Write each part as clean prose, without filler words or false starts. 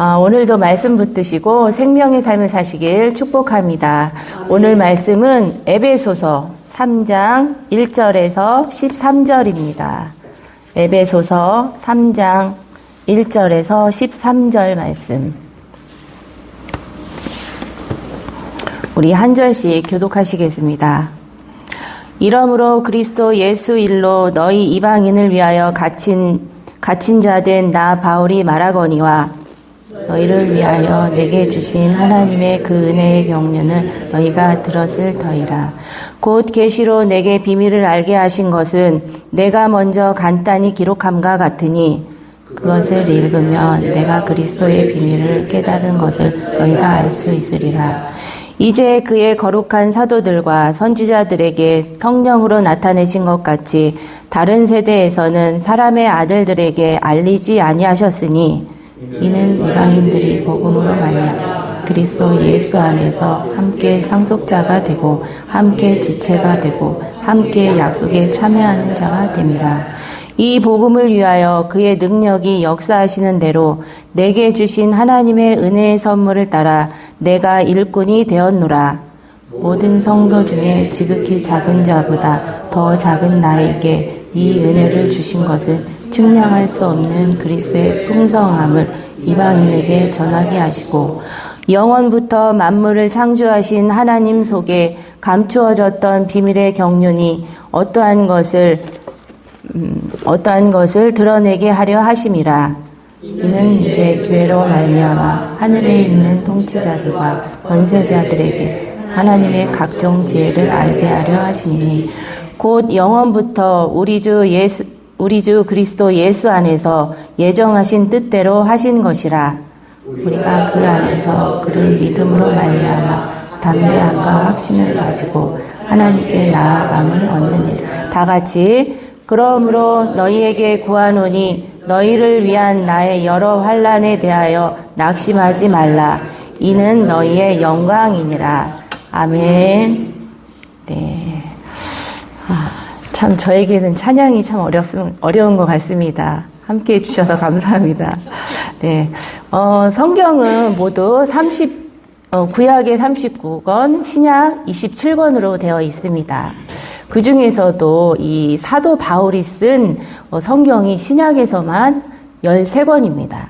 오늘도 말씀 붙드시고 생명의 삶을 사시길 축복합니다. 오늘 말씀은 에베소서 3장 1절에서 13절입니다. 에베소서 3장 1절에서 13절 말씀. 우리 한 절씩 교독하시겠습니다. 이러므로 그리스도 예수 일로 너희 이방인을 위하여 갇힌 자 된 나 바울이 말하거니와 너희를 위하여 내게 주신 하나님의 그 은혜의 경륜을 너희가 들었을 터이라. 곧 계시로 내게 비밀을 알게 하신 것은 내가 먼저 간단히 기록함과 같으니 그것을 읽으면 내가 그리스도의 비밀을 깨달은 것을 너희가 알 수 있으리라. 이제 그의 거룩한 사도들과 선지자들에게 성령으로 나타내신 것 같이 다른 세대에서는 사람의 아들들에게 알리지 아니하셨으니 이는 이방인들이 복음으로 말미암아 그리스도 예수 안에서 함께 상속자가 되고 함께 지체가 되고 함께 약속에 참여하는 자가 됨이라. 이 복음을 위하여 그의 능력이 역사하시는 대로 내게 주신 하나님의 은혜의 선물을 따라 내가 일꾼이 되었노라. 모든 성도 중에 지극히 작은 자보다 더 작은 나에게 이 은혜를 주신 것은 측량할 수 없는 그리스도의 풍성함을 이방인에게 전하게 하시고 영원부터 만물을 창조하신 하나님 속에 감추어졌던 비밀의 경륜이 어떠한 것을 드러내게 하려 하심이라. 이는 이제 교회로 말미암아 하늘에 있는 통치자들과 권세자들에게 하나님의 각종 지혜를 알게 하려 하심이니 곧 영원부터 우리 주 그리스도 예수 안에서 예정하신 뜻대로 하신 것이라. 우리가 그 안에서 그를 믿음으로 말미암아 담대함과 확신을 가지고 하나님께 나아감을 얻는 일. 다 같이 그러므로 너희에게 구하노니 너희를 위한 나의 여러 환난에 대하여 낙심하지 말라. 이는 너희의 영광이니라. 아멘. 네. 참 저에게는 찬양이 참 어려운 것 같습니다. 함께 해주셔서 감사합니다. 네. 성경은 모두 구약의 39권, 신약 27권으로 되어 있습니다. 그 중에서도 이 사도 바울이 쓴 성경이 신약에서만 13권입니다.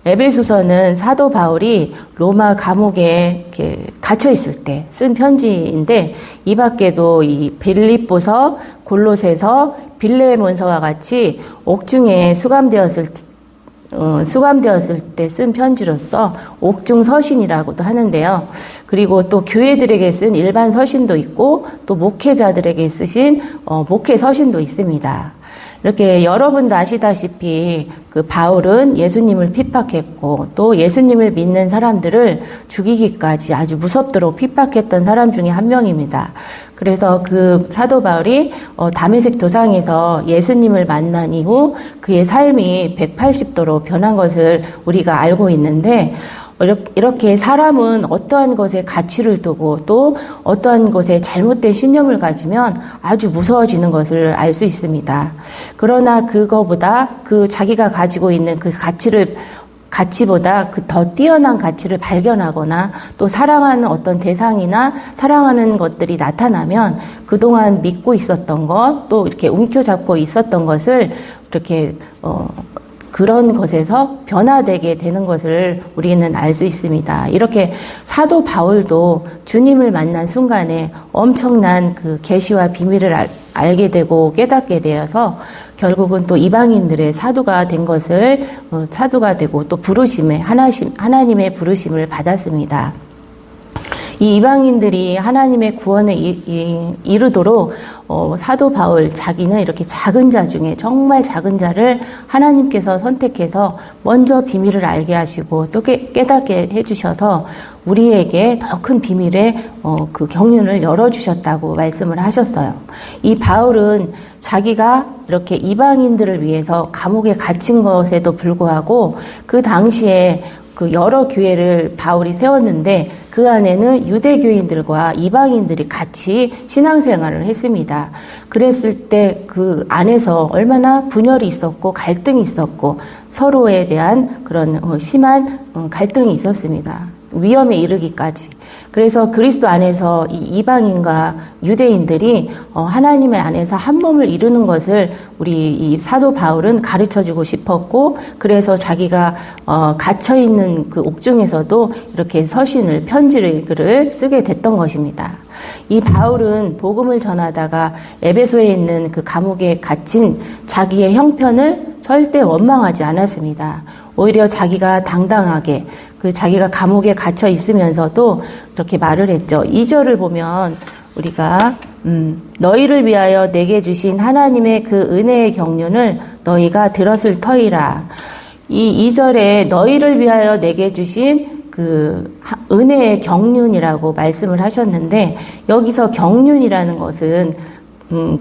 에베소서는 사도 바울이 로마 감옥에 이렇게 갇혀 있을 때 쓴 편지인데 이 밖에도 이 빌립보서, 골로새서, 빌레몬서와 같이 옥중에 수감되었을 때 쓴 편지로서 옥중 서신이라고도 하는데요. 그리고 또 교회들에게 쓴 일반 서신도 있고 또 목회자들에게 쓰신 목회 서신도 있습니다. 이렇게 여러분도 아시다시피 그 바울은 예수님을 핍박했고 또 예수님을 믿는 사람들을 죽이기까지 아주 무섭도록 핍박했던 사람 중에 한 명입니다. 그래서 그 사도 바울이 다메섹 도상에서 예수님을 만난 이후 그의 삶이 180도로 변한 것을 우리가 알고 있는데 이렇게 사람은 어떠한 것에 가치를 두고 또 어떠한 것에 잘못된 신념을 가지면 아주 무서워지는 것을 알 수 있습니다. 그러나 그거보다 그 자기가 가지고 있는 그 가치보다 그 더 뛰어난 가치를 발견하거나 또 사랑하는 어떤 대상이나 사랑하는 것들이 나타나면 그동안 믿고 있었던 것, 또 이렇게 움켜잡고 있었던 것을 이렇게 그런 것에서 변화되게 되는 것을 우리는 알 수 있습니다. 이렇게 사도 바울도 주님을 만난 순간에 엄청난 그 계시와 비밀을 알게 되고 깨닫게 되어서 결국은 또 이방인들의 사도가 된 것을 사도가 되고 또 하나님의 부르심을 받았습니다. 이 이방인들이 하나님의 구원에 이르도록 사도 바울 자기는 이렇게 작은 자 중에 정말 작은 자를 하나님께서 선택해서 먼저 비밀을 알게 하시고 또 깨닫게 해주셔서 우리에게 더 큰 비밀의 그 경륜을 열어주셨다고 말씀을 하셨어요. 이 바울은 자기가 이렇게 이방인들을 위해서 감옥에 갇힌 것에도 불구하고 그 당시에 그 여러 교회를 바울이 세웠는데 그 안에는 유대교인들과 이방인들이 같이 신앙생활을 했습니다. 그랬을 때 그 안에서 얼마나 분열이 있었고 갈등이 있었고 서로에 대한 그런 심한 갈등이 있었습니다. 위험에 이르기까지. 그래서 그리스도 안에서 이 이방인과 유대인들이 하나님의 안에서 한 몸을 이루는 것을 우리 이 사도 바울은 가르쳐주고 싶었고, 그래서 자기가 갇혀 있는 그 옥중에서도 이렇게 서신을 편지를 쓰게 됐던 것입니다. 이 바울은 복음을 전하다가 에베소에 있는 그 감옥에 갇힌 자기의 형편을 절대 원망하지 않았습니다. 오히려 자기가 당당하게 그 자기가 감옥에 갇혀 있으면서도 이렇게 말을 했죠. 2절을 보면 우리가 너희를 위하여 내게 주신 하나님의 그 은혜의 경륜을 너희가 들었을 터이라. 이 2절에 너희를 위하여 내게 주신 그 은혜의 경륜이라고 말씀을 하셨는데, 여기서 경륜이라는 것은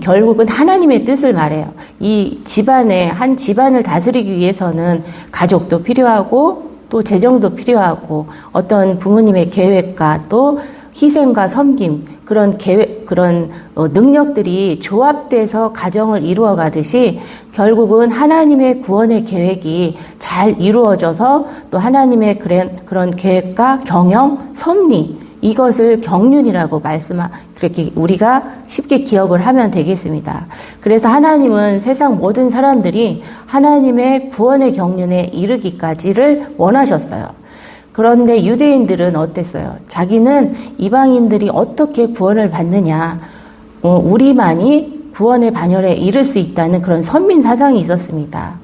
결국은 하나님의 뜻을 말해요. 이 집안에 한 집안을 다스리기 위해서는 가족도 필요하고 또 재정도 필요하고 어떤 부모님의 계획과 또 희생과 섬김, 그런 계획, 그런 능력들이 조합돼서 가정을 이루어 가듯이 결국은 하나님의 구원의 계획이 잘 이루어져서 또 하나님의 그런 계획과 경영, 섭리, 이것을 경륜이라고 그렇게 우리가 쉽게 기억을 하면 되겠습니다. 그래서 하나님은 세상 모든 사람들이 하나님의 구원의 경륜에 이르기까지를 원하셨어요. 그런데 유대인들은 어땠어요? 자기는 이방인들이 어떻게 구원을 받느냐, 우리만이 구원의 반열에 이를 수 있다는 그런 선민 사상이 있었습니다.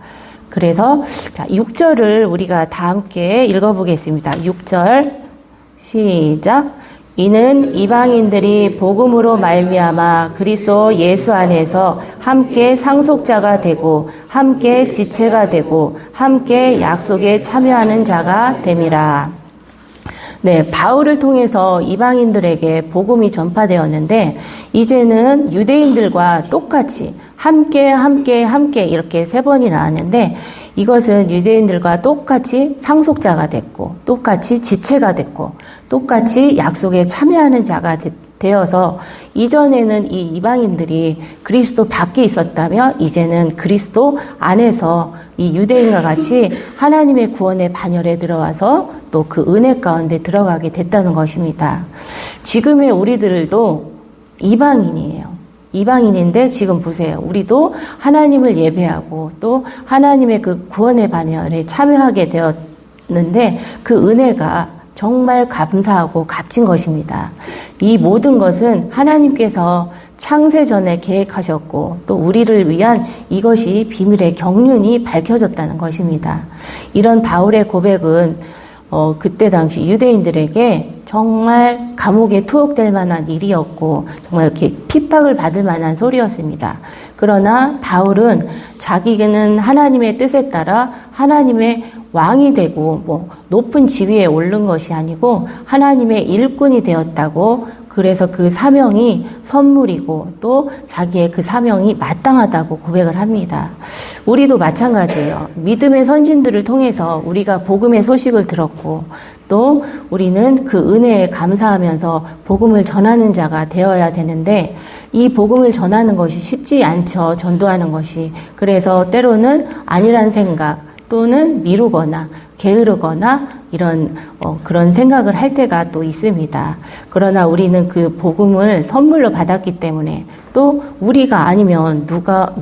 그래서 6절을 우리가 다 함께 읽어보겠습니다. 6절 시작. 이는 이방인들이 복음으로 말미암아 그리스도 예수 안에서 함께 상속자가 되고 함께 지체가 되고 함께 약속에 참여하는 자가 됨이라. 네, 바울을 통해서 이방인들에게 복음이 전파되었는데 이제는 유대인들과 똑같이 함께 이렇게 3번이 나왔는데, 이것은 유대인들과 똑같이 상속자가 됐고 똑같이 지체가 됐고 똑같이 약속에 참여하는 자가 되어서, 이전에는 이 이방인들이 그리스도 밖에 있었다면 이제는 그리스도 안에서 이 유대인과 같이 하나님의 구원의 반열에 들어와서 또 그 은혜 가운데 들어가게 됐다는 것입니다. 지금의 우리들도 이방인이에요. 이방인인데 지금 보세요. 우리도 하나님을 예배하고 또 하나님의 그 구원의 반열에 참여하게 되었는데 그 은혜가 정말 감사하고 값진 것입니다. 이 모든 것은 하나님께서 창세 전에 계획하셨고 또 우리를 위한 이것이 비밀의 경륜이 밝혀졌다는 것입니다. 이런 바울의 고백은 그때 당시 유대인들에게 정말 감옥에 투옥될 만한 일이었고 정말 이렇게 핍박을 받을 만한 소리였습니다. 그러나 바울은 자기는 하나님의 뜻에 따라 하나님의 왕이 되고 높은 지위에 오른 것이 아니고 하나님의 일꾼이 되었다고, 그래서 그 사명이 선물이고 또 자기의 그 사명이 마땅하다고 고백을 합니다. 우리도 마찬가지예요. 믿음의 선진들을 통해서 우리가 복음의 소식을 들었고 또 우리는 그 은혜에 감사하면서 복음을 전하는 자가 되어야 되는데, 이 복음을 전하는 것이 쉽지 않죠. 전도하는 것이. 그래서 때로는 아니란 생각 또는 미루거나 게으르거나 이런 그런 생각을 할 때가 또 있습니다. 그러나 우리는 그 복음을 선물로 받았기 때문에, 또 우리가 아니면 누가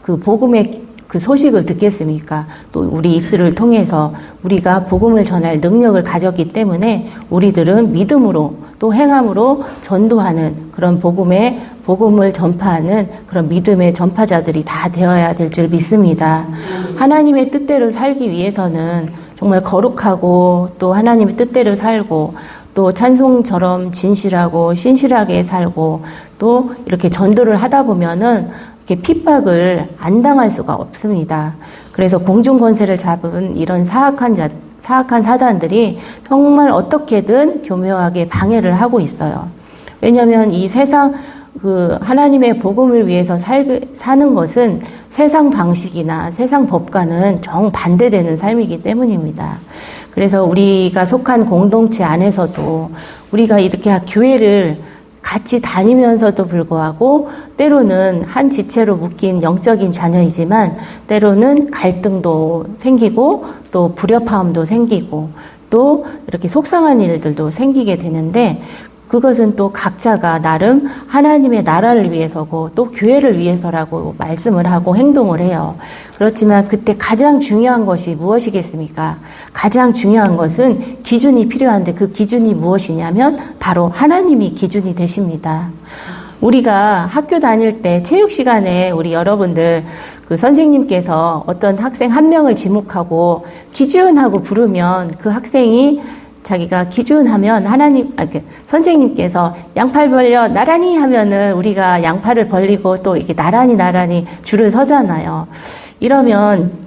그 복음의 그 소식을 듣겠습니까? 또 우리 입술을 통해서 우리가 복음을 전할 능력을 가졌기 때문에 우리들은 믿음으로 또 행함으로 전도하는 그런 복음을 전파하는 그런 믿음의 전파자들이 다 되어야 될 줄 믿습니다. 하나님의 뜻대로 살기 위해서는 정말 거룩하고 또 하나님의 뜻대로 살고 또 찬송처럼 진실하고 신실하게 살고 또 이렇게 전도를 하다 보면은 이렇게 핍박을 안 당할 수가 없습니다. 그래서 공중 권세를 잡은 이런 사악한 사단들이 정말 어떻게든 교묘하게 방해를 하고 있어요. 왜냐하면 이 세상 그 하나님의 복음을 위해서 사는 것은 세상 방식이나 세상 법과는 정반대되는 삶이기 때문입니다. 그래서 우리가 속한 공동체 안에서도 우리가 이렇게 교회를 같이 다니면서도 불구하고 때로는 한 지체로 묶인 영적인 자녀이지만 때로는 갈등도 생기고 또 불협화음도 생기고 또 이렇게 속상한 일들도 생기게 되는데 그것은 또 각자가 나름 하나님의 나라를 위해서고 또 교회를 위해서라고 말씀을 하고 행동을 해요. 그렇지만 그때 가장 중요한 것이 무엇이겠습니까? 가장 중요한 것은 기준이 필요한데 그 기준이 무엇이냐면 바로 하나님이 기준이 되십니다. 우리가 학교 다닐 때 체육 시간에 우리 여러분들 그 선생님께서 어떤 학생 한 명을 지목하고 기준하고 부르면 그 학생이 자기가 기준하면 선생님께서 양팔 벌려 나란히 하면은 우리가 양팔을 벌리고 또 이렇게 나란히 줄을 서잖아요. 이러면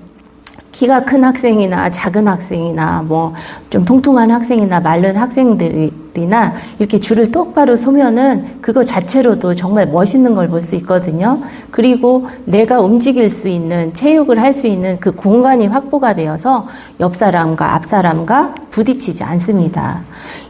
키가 큰 학생이나 작은 학생이나 뭐 좀 통통한 학생이나 마른 학생들이나 이렇게 줄을 똑바로 서면은 그거 자체로도 정말 멋있는 걸 볼 수 있거든요. 그리고 내가 움직일 수 있는 체육을 할 수 있는 그 공간이 확보가 되어서 옆 사람과 앞 사람과 부딪히지 않습니다.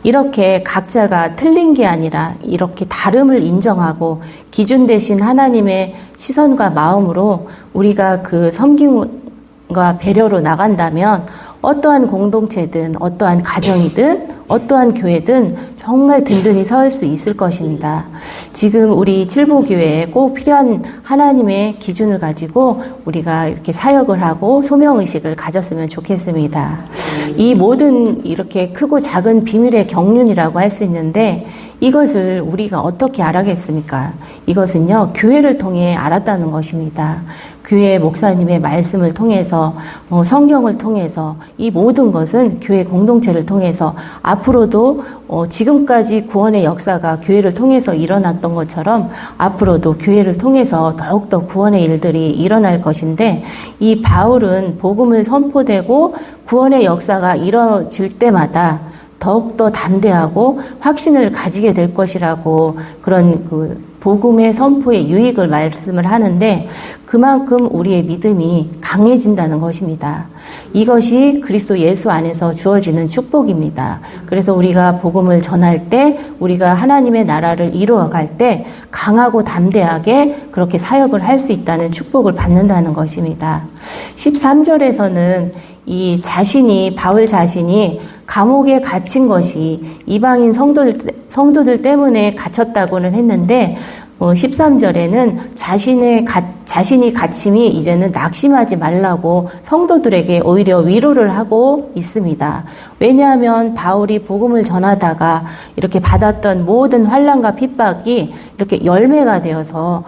이렇게 각자가 틀린 게 아니라 이렇게 다름을 인정하고 기준 대신 하나님의 시선과 마음으로 우리가 그 섬김과 배려로 나간다면 어떠한 공동체든 어떠한 가정이든 어떠한 교회든 정말 든든히 설 수 있을 것입니다. 지금 우리 칠보교회에 꼭 필요한 하나님의 기준을 가지고 우리가 이렇게 사역을 하고 소명의식을 가졌으면 좋겠습니다. 이 모든 이렇게 크고 작은 비밀의 경륜이라고 할 수 있는데 이것을 우리가 어떻게 알아겠습니까? 이것은요, 교회를 통해 알았다는 것입니다. 교회 목사님의 말씀을 통해서, 성경을 통해서 이 모든 것은 교회 공동체를 통해서 앞으로도 지금까지 구원의 역사가 교회를 통해서 일어났던 것처럼 앞으로도 교회를 통해서 더욱더 구원의 일들이 일어날 것인데 이 바울은 복음을 선포되고 구원의 역사가 이뤄질 때마다 더욱더 담대하고 확신을 가지게 될 것이라고 그런 그 복음의 선포의 유익을 말씀을 하는데 그만큼 우리의 믿음이 강해진다는 것입니다. 이것이 그리스도 예수 안에서 주어지는 축복입니다. 그래서 우리가 복음을 전할 때 우리가 하나님의 나라를 이루어갈 때 강하고 담대하게 그렇게 사역을 할 수 있다는 축복을 받는다는 것입니다. 13절에서는 바울 자신이 감옥에 갇힌 것이 이방인 성도들 때문에 갇혔다고는 했는데 13절에는 자신이 갇힘이 이제는 낙심하지 말라고 성도들에게 오히려 위로를 하고 있습니다. 왜냐하면 바울이 복음을 전하다가 이렇게 받았던 모든 환난과 핍박이 이렇게 열매가 되어서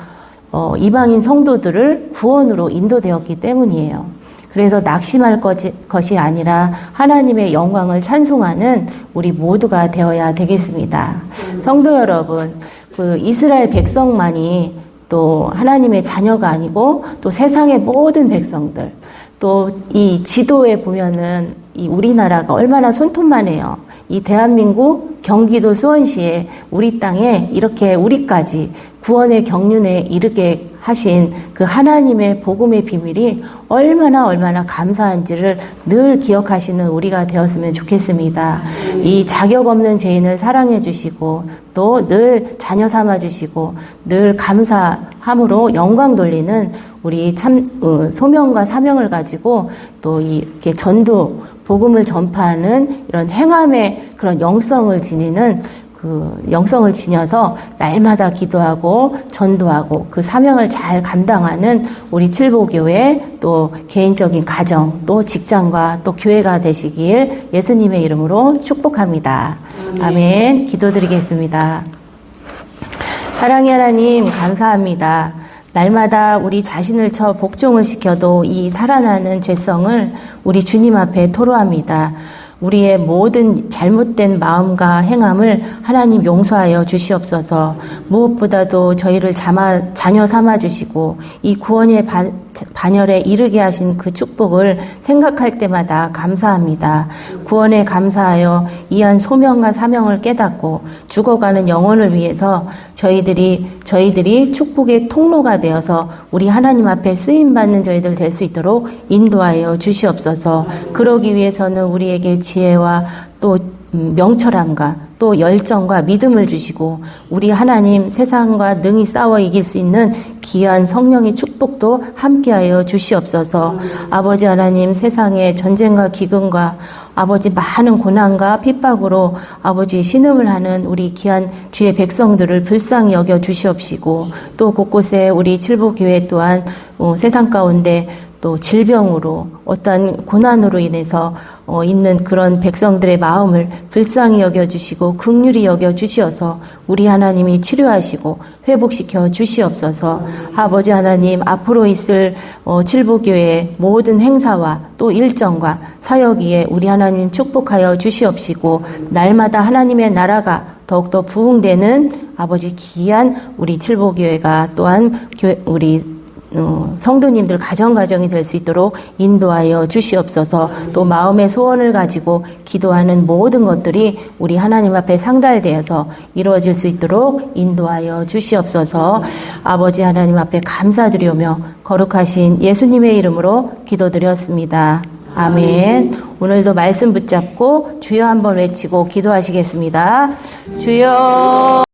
이방인 성도들을 구원으로 인도되었기 때문이에요. 그래서 낙심할 것이 아니라 하나님의 영광을 찬송하는 우리 모두가 되어야 되겠습니다. 성도 여러분, 그 이스라엘 백성만이 또 하나님의 자녀가 아니고 또 세상의 모든 백성들, 또 이 지도에 보면은 이 우리나라가 얼마나 손톱만해요. 이 대한민국 경기도 수원시에 우리 땅에 이렇게 우리까지 구원의 경륜에 이르게 하신 그 하나님의 복음의 비밀이 얼마나 감사한지를 늘 기억하시는 우리가 되었으면 좋겠습니다. 이 자격 없는 죄인을 사랑해 주시고 또 늘 자녀 삼아 주시고 늘 감사함으로 영광 돌리는 우리 소명과 사명을 가지고 또 이렇게 전도 복음을 전파하는 이런 행함의 그런 영성을 지니는 그 영성을 지녀서 날마다 기도하고 전도하고 그 사명을 잘 감당하는 우리 칠보교회 또 개인적인 가정 또 직장과 또 교회가 되시길 예수님의 이름으로 축복합니다. 아멘. 기도드리겠습니다. 사랑의 하나님 감사합니다. 날마다 우리 자신을 쳐 복종을 시켜도 이 살아나는 죄성을 우리 주님 앞에 토로합니다. 우리의 모든 잘못된 마음과 행함을 하나님 용서하여 주시옵소서. 무엇보다도 저희를 자녀 삼아 주시고 이 구원의 반열에 이르게 하신 그 축복을 생각할 때마다 감사합니다. 구원에 감사하여 이한 소명과 사명을 깨닫고 죽어가는 영혼을 위해서 저희들이 축복의 통로가 되어서 우리 하나님 앞에 쓰임받는 저희들 될 수 있도록 인도하여 주시옵소서. 그러기 위해서는 우리에게 지혜와 또 명철함과 또 열정과 믿음을 주시고 우리 하나님 세상과 능히 싸워 이길 수 있는 귀한 성령의 축복도 함께하여 주시옵소서. 아버지 하나님, 세상의 전쟁과 기근과 아버지 많은 고난과 핍박으로 아버지 신음을 하는 우리 귀한 주의 백성들을 불쌍히 여겨 주시옵시고 또 곳곳에 우리 칠보교회 또한 세상 가운데 또 질병으로 어떠한 고난으로 인해서 있는 그런 백성들의 마음을 불쌍히 여겨주시고 긍휼히 여겨주시어서 우리 하나님이 치료하시고 회복시켜 주시옵소서. 아버지 하나님, 앞으로 있을 칠보교회의 모든 행사와 또 일정과 사역위에 우리 하나님 축복하여 주시옵시고 날마다 하나님의 나라가 더욱더 부흥되는 아버지 귀한 우리 칠보교회가 또한 우리 성도님들 가정이 될 수 있도록 인도하여 주시옵소서. 또 마음의 소원을 가지고 기도하는 모든 것들이 우리 하나님 앞에 상달되어서 이루어질 수 있도록 인도하여 주시옵소서. 아버지 하나님 앞에 감사드리오며 거룩하신 예수님의 이름으로 기도드렸습니다. 아멘. 오늘도 말씀 붙잡고 주여 한번 외치고 기도하시겠습니다. 주여.